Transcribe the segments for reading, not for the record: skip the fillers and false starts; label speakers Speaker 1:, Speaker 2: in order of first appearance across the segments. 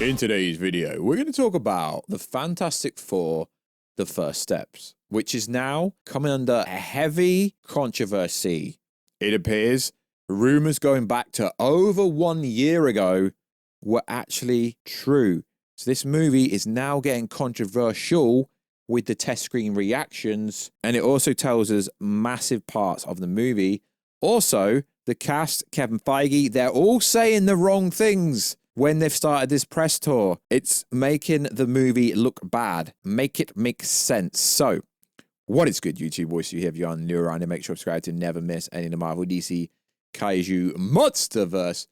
Speaker 1: In today's video, we're going to talk about the Fantastic Four, The First Steps, which is now coming under a heavy controversy. It appears rumors going back to over 1 year ago were actually true. So this movie is now getting controversial with the test screen reactions, and it also tells us massive parts of the movie. Also, the cast, Kevin Feige, they're all saying the wrong things when they've started this press tour. It's making the movie look bad. Make it make sense. So, what is good, YouTube? Warstu here. If you're new around, and make sure to subscribe to never miss any of the Marvel, DC, Kaiju, Monsterverse,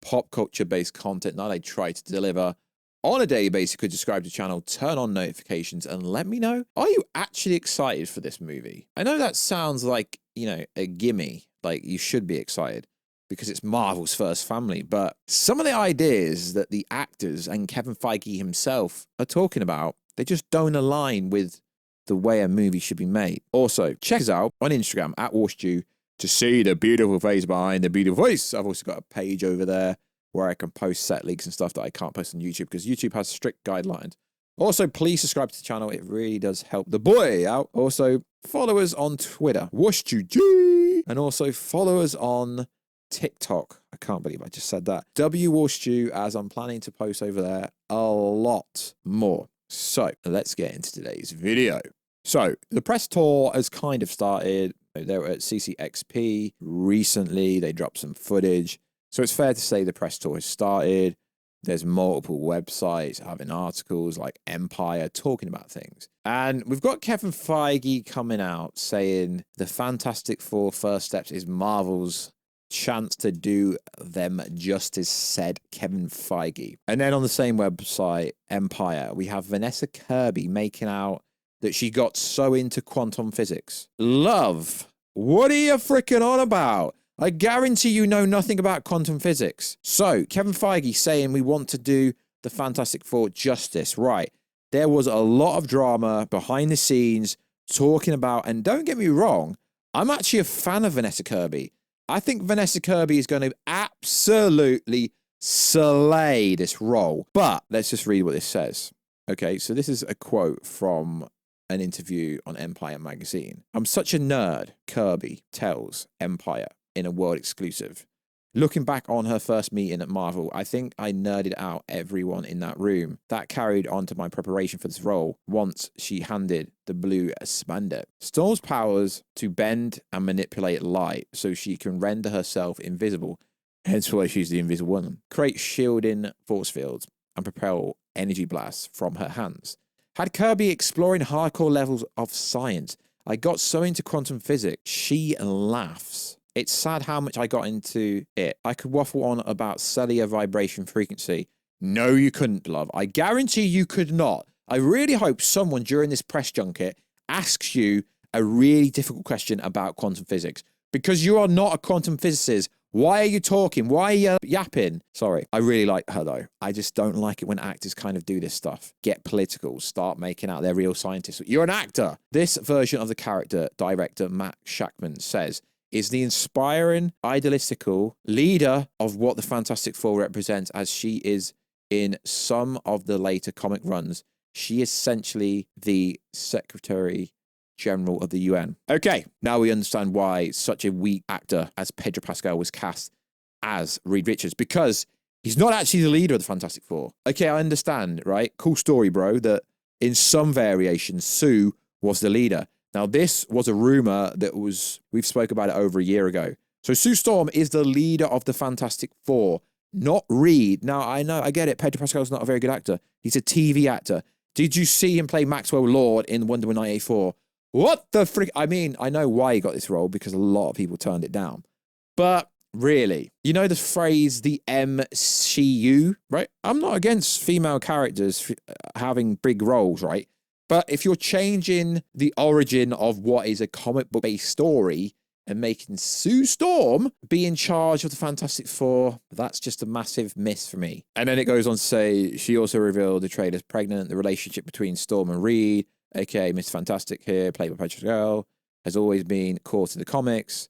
Speaker 1: pop culture-based content that I try to deliver on a daily basis. You could subscribe to the channel, turn on notifications, and let me know, are you actually excited for this movie? I know that sounds like, a gimme, like you should be excited, because it's Marvel's first family, but some of the ideas that the actors and Kevin Feige himself are talking about, they just don't align with the way a movie should be made. Also, check us out on Instagram, @Warstu, to see the beautiful face behind the beautiful voice. I've also got a page over there where I can post set leaks and stuff that I can't post on YouTube, because YouTube has strict guidelines. Also, please subscribe to the channel. It really does help the boy out. Also, follow us on Twitter, WarstuG, and also follow us on TikTok. I can't believe I just said that. Warstu, as I'm planning to post over there a lot more. So let's get into today's video. So the press tour has kind of started. They were at CCXP recently. They dropped some footage. So it's fair to say the press tour has started. There's multiple websites having articles like Empire talking about things. And we've got Kevin Feige coming out saying the Fantastic Four First Steps is Marvel's chance to do them justice, said Kevin Feige. And then on the same website, Empire, we have Vanessa Kirby making out that she got so into quantum physics. Love, what are you freaking on about? I guarantee you know nothing about quantum physics. So Kevin Feige saying we want to do the Fantastic Four justice. Right. There was a lot of drama behind the scenes talking about, and don't get me wrong, I'm actually a fan of Vanessa Kirby. I think Vanessa Kirby is going to absolutely slay this role. But let's just read what this says. Okay, so this is a quote from an interview on Empire magazine. "I'm such a nerd," Kirby tells Empire in a world exclusive. "Looking back on her first meeting at Marvel, I think I nerded out everyone in that room. That carried on to my preparation for this role once she handed the blue spandex. Storm's powers to bend and manipulate light so she can render herself invisible, hence why she's the Invisible Woman, create shielding force fields, and propel energy blasts from her hands. Had Kirby exploring hardcore levels of science. I got so into quantum physics." She laughs. "It's sad how much I got into it. I could waffle on about cellular vibration frequency." No, you couldn't, love. I guarantee you could not. I really hope someone during this press junket asks you a really difficult question about quantum physics, because you are not a quantum physicist. Why are you talking? Why are you yapping? Sorry. I really like her, though. I just don't like it when actors kind of do this stuff. Get political. Start making out they're real scientists. You're an actor. This version of the character, director Matt Shakman says, is the inspiring, idealistical leader of what the Fantastic Four represents, as she is in some of the later comic runs. She is essentially the Secretary General of the UN. Okay, now we understand why such a weak actor as Pedro Pascal was cast as Reed Richards, because he's not actually the leader of the Fantastic Four. Okay, I understand, right? Cool story, bro, that in some variations, Sue was the leader. Now, this was a rumor that we've spoke about it over a year ago. So Sue Storm is the leader of the Fantastic Four, not Reed. Now, I know, I get it. Pedro Pascal's not a very good actor. He's a TV actor. Did you see him play Maxwell Lord in Wonder Woman 1984? What the frick? I mean, I know why he got this role, because a lot of people turned it down. But really, you know the phrase, the MCU, right? I'm not against female characters having big roles, right? But if you're changing the origin of what is a comic book-based story and making Sue Storm be in charge of the Fantastic Four, that's just a massive miss for me. And then it goes on to say, she also revealed the trailer's pregnant, the relationship between Storm and Reed, aka Miss Fantastic here, played by Pedro Pascal, has always been core to the comics.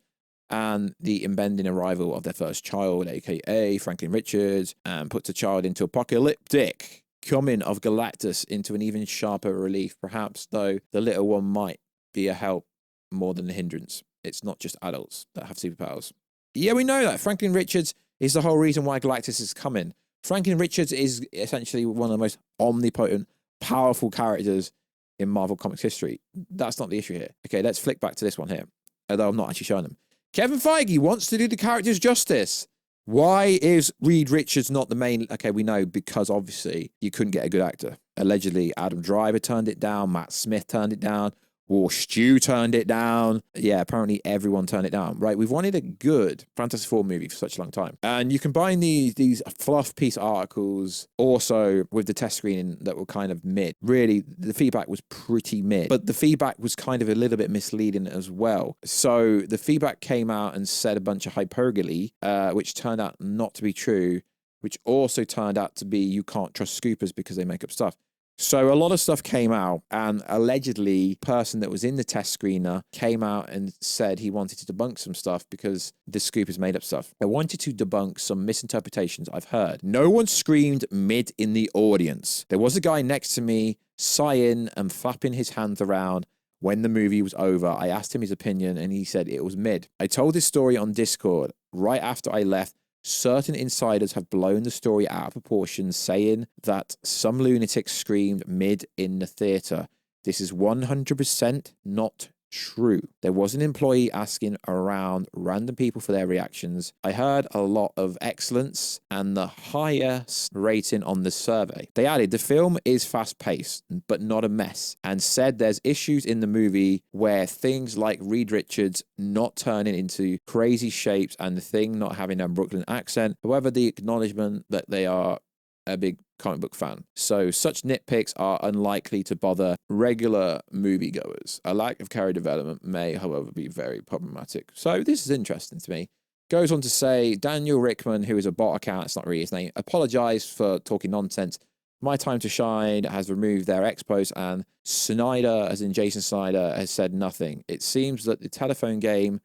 Speaker 1: and the impending arrival of their first child, aka Franklin Richards, and puts the child into apocalyptic coming of Galactus into an even sharper relief. Perhaps, though, the little one might be a help more than a hindrance. It's not just adults that have superpowers. Yeah, we know that. Franklin Richards is the whole reason why Galactus is coming. Franklin Richards is essentially one of the most omnipotent, powerful characters in Marvel Comics history. That's not the issue here. Okay, let's flick back to this one here, although I'm not actually showing them. Kevin Feige wants to do the characters justice. Why is Reed Richards not the main? Okay, we know, because obviously you couldn't get a good actor. Allegedly, Adam Driver turned it down, Matt Smith turned it down, Warstu turned it down. Yeah, apparently everyone turned it down, right? We've wanted a good Fantastic Four movie for such a long time. And you combine these fluff piece articles also with the test screening that were kind of mid. Really, the feedback was pretty mid, but the feedback was kind of a little bit misleading as well. So the feedback came out and said a bunch of hyperbole, which turned out not to be true, which also turned out to be you can't trust scoopers because they make up stuff. So a lot of stuff came out, and allegedly, the person that was in the test screener came out and said he wanted to debunk some stuff because the scoopers made up stuff. I wanted to debunk some misinterpretations I've heard. No one screamed mid in the audience. There was a guy next to me sighing and flapping his hands around when the movie was over. I asked him his opinion, and he said it was mid. I told this story on Discord right after I left. Certain insiders have blown the story out of proportion, saying that some lunatic screamed mid in the theater. This is 100% not true. There was an employee asking around random people for their reactions. I heard a lot of excellence and the highest rating on the survey. They added the film is fast-paced but not a mess, and said there's issues in the movie where things like Reed Richards not turning into crazy shapes and the Thing not having a Brooklyn accent. However, the acknowledgement that they are a big comic book fan. So such nitpicks are unlikely to bother regular moviegoers. A lack of character development may, however, be very problematic. So this is interesting to me. Goes on to say, Daniel Rickman, who is a bot account, it's not really his name, apologized for talking nonsense. My Time to Shine has removed their ex-post, and Snyder, as in Jason Snyder, has said nothing. It seems that the telephone game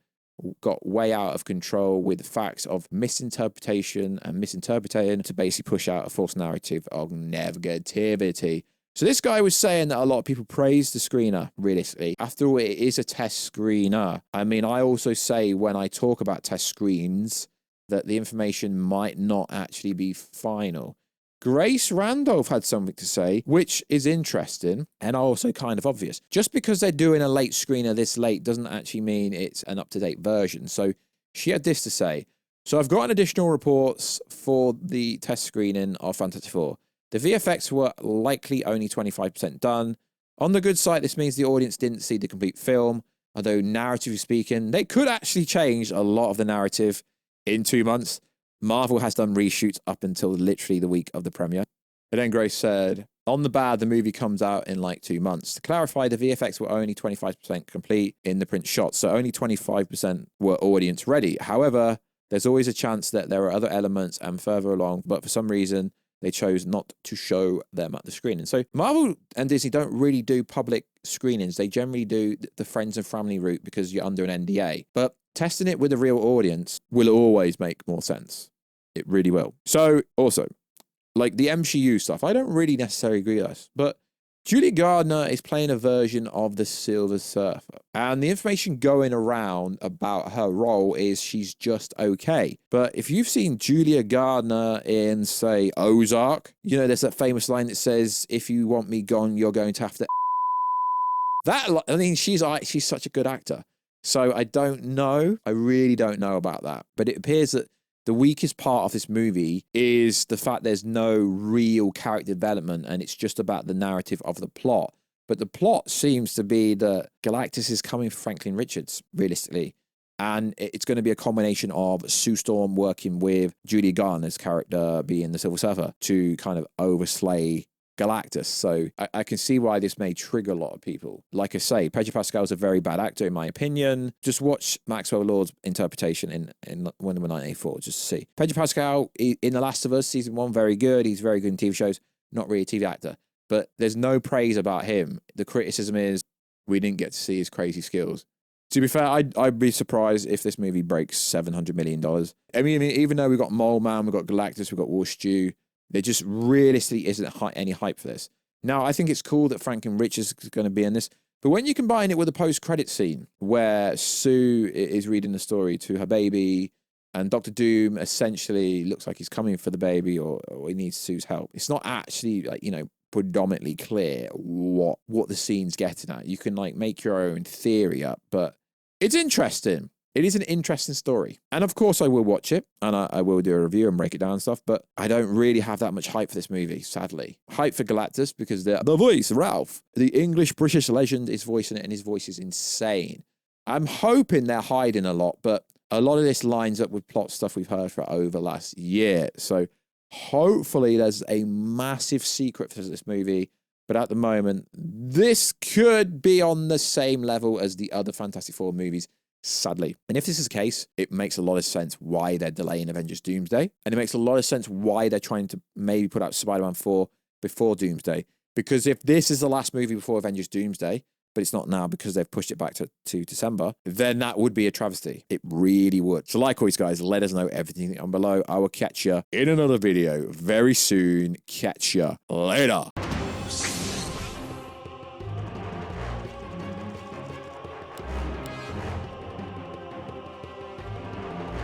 Speaker 1: got way out of control with facts of misinterpretation and misinterpreting to basically push out a false narrative of negativity. So this guy was saying that a lot of people praise the screener, realistically. After all, it is a test screener. I mean, I also say when I talk about test screens that the information might not actually be final. Grace Randolph had something to say, which is interesting and also kind of obvious. Just because they're doing a late screener this late doesn't actually mean it's an up-to-date version. So she had this to say. So I've gotten additional reports for the test screening of Fantastic Four. The VFX were likely only 25% done. On the good side, this means the audience didn't see the complete film. Although narratively speaking, they could actually change a lot of the narrative in 2 months. Marvel has done reshoots up until literally the week of the premiere. But then Grace said, on the bad, the movie comes out in like 2 months. To clarify, the VFX were only 25% complete in the print shots, so only 25% were audience ready. However, there's always a chance that there are other elements and further along, but for some reason, they chose not to show them at the screening. So Marvel and Disney don't really do public screenings. They generally do the friends and family route because you're under an NDA. But testing it with a real audience will always make more sense. It really will. So also, like the MCU stuff, I don't really necessarily agree with this, but Julia Gardner is playing a version of the Silver Surfer. And the information going around about her role is she's just okay. But if you've seen Julia Gardner in, say, Ozark, you know, there's that famous line that says, if you want me gone, you're going to have to... That, I mean, she's such a good actor. So I don't know. I really don't know about that. But it appears that the weakest part of this movie is the fact there's no real character development and it's just about the narrative of the plot. But the plot seems to be that Galactus is coming for Franklin Richards, realistically. And it's going to be a combination of Sue Storm working with Julia Garner's character being the Silver Surfer to kind of overslay Galactus. So I can see why this may trigger a lot of people. Like I say, Pedro Pascal's a very bad actor, in my opinion. Just watch Maxwell Lord's interpretation in Wonder Woman 1984, just to see. Pedro Pascal, in The Last of Us, season 1, very good. He's very good in TV shows. Not really a TV actor. But there's no praise about him. The criticism is we didn't get to see his crazy skills. To be fair, I'd be surprised if this movie breaks $700 million. I mean, even though we've got Mole Man, we've got Galactus, we've got Warstu, there just realistically isn't any hype for this. Now, I think it's cool that Franklin Richards is going to be in this, but when you combine it with a post-credit scene where Sue is reading the story to her baby, and Dr. Doom essentially looks like he's coming for the baby, or he needs Sue's help, it's not actually, like, predominantly clear what the scene's getting at. You can make your own theory up, but it's interesting. It is an interesting story. And of course I will watch it, and I will do a review and break it down and stuff, but I don't really have that much hype for this movie, sadly. Hype for Galactus because the voice, Ralph, the English-British legend, is voicing it, and his voice is insane. I'm hoping they're hiding a lot, but a lot of this lines up with plot stuff we've heard for over last year. So hopefully there's a massive secret for this movie. But at the moment, this could be on the same level as the other Fantastic Four movies, sadly. And if this is the case, it makes a lot of sense why they're delaying Avengers Doomsday. And it makes a lot of sense why they're trying to maybe put out Spider-Man 4 before Doomsday. Because if this is the last movie before Avengers Doomsday, but it's not now because they've pushed it back to December, then that would be a travesty. It really would. So like always, guys, let us know everything down below. I will catch you in another video very soon. Catch you later.